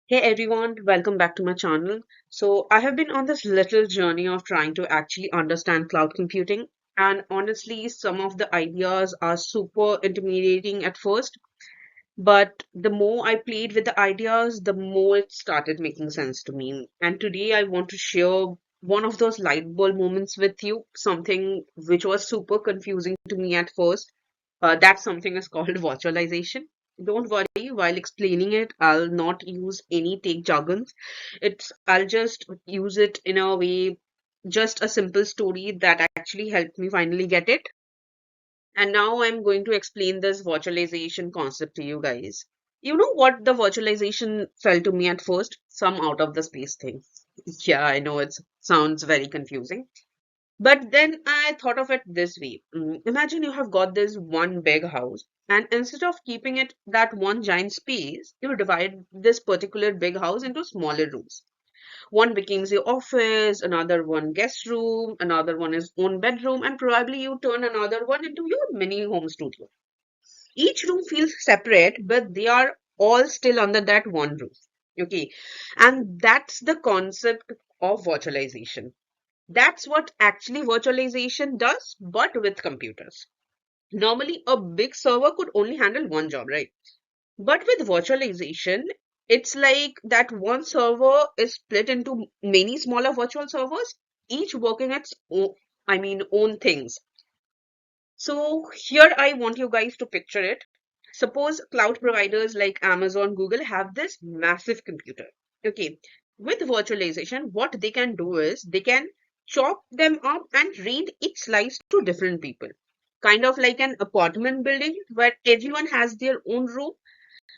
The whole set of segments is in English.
Hey everyone, welcome back to my channel. So, I have been on this little journey of trying to actually understand cloud computing, and honestly, some of the ideas are super intimidating at first, but the more I played with the ideas, the more it started making sense to me. And today, I want to share one of those light bulb moments with you, something which was super confusing to me at first. That something is called virtualization. Don't worry, while explaining it, I'll not use any tech jargons. I'll just use it in a way, just a simple story that actually helped me finally get it. And now I'm going to explain this virtualization concept to you guys. You know what the virtualization felt to me at first? Some out of the space thing. Yeah, I know it sounds very confusing. But then I thought of it this way. Imagine you have got this one big house, and instead of keeping it that one giant space, you divide this particular big house into smaller rooms. One becomes your office, another one guest room, another one is own bedroom, and probably you turn another one into your mini home studio. Each room feels separate, but they are all still under that one roof. Okay, and that's the concept of virtualization. That's what actually virtualization does, but with computers. Normally, a big server could only handle one job, right? But with virtualization, it's like that one server is split into many smaller virtual servers, each working its own things. So here I want you guys to picture it. Suppose cloud providers like Amazon, Google have this massive computer. Okay. With virtualization, what they can do is they can chop them up and rent each slice to different people. Kind of like an apartment building where everyone has their own room,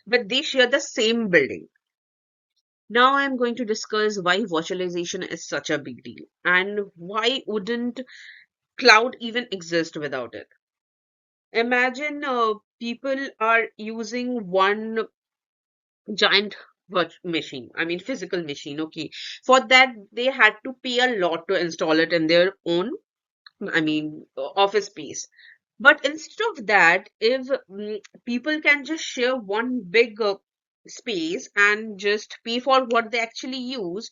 but they share the same building. Now I'm going to discuss why virtualization is such a big deal and why wouldn't cloud even exist without it. Imagine people are using one giant machine, physical machine. Okay. For that, they had to pay a lot to install it in their own, office space. But instead of that, if people can just share one big space and just pay for what they actually use,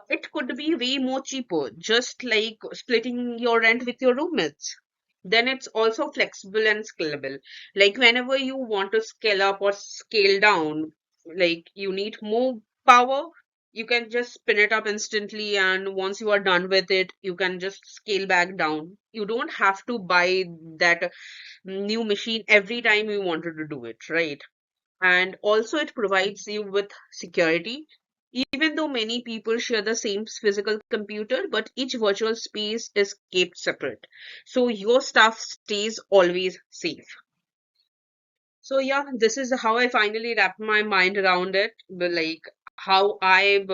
it could be way more cheaper, just like splitting your rent with your roommates. Then it's also flexible and scalable. Like whenever you want to scale up or scale down, like you need more power, you can just spin it up instantly. And once you are done with it, you can just scale back down. You don't have to buy that new machine every time you wanted to do it, right? And also it provides you with security. Even though many people share the same physical computer, but each virtual space is kept separate, so your stuff stays always safe. So yeah, this is how I finally wrapped my mind around it, but like how I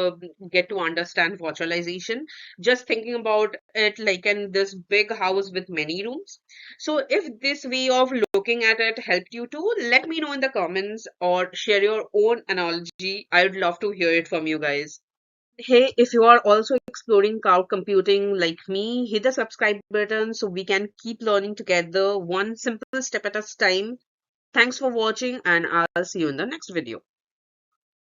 get to understand virtualization. Just thinking about it like in this big house with many rooms. So if this way of looking at it helped you too, let me know in the comments or share your own analogy. I would love to hear it from you guys. Hey, if you are also exploring cloud computing like me, hit the subscribe button so we can keep learning together, one simple step at a time. Thanks for watching, and I'll see you in the next video.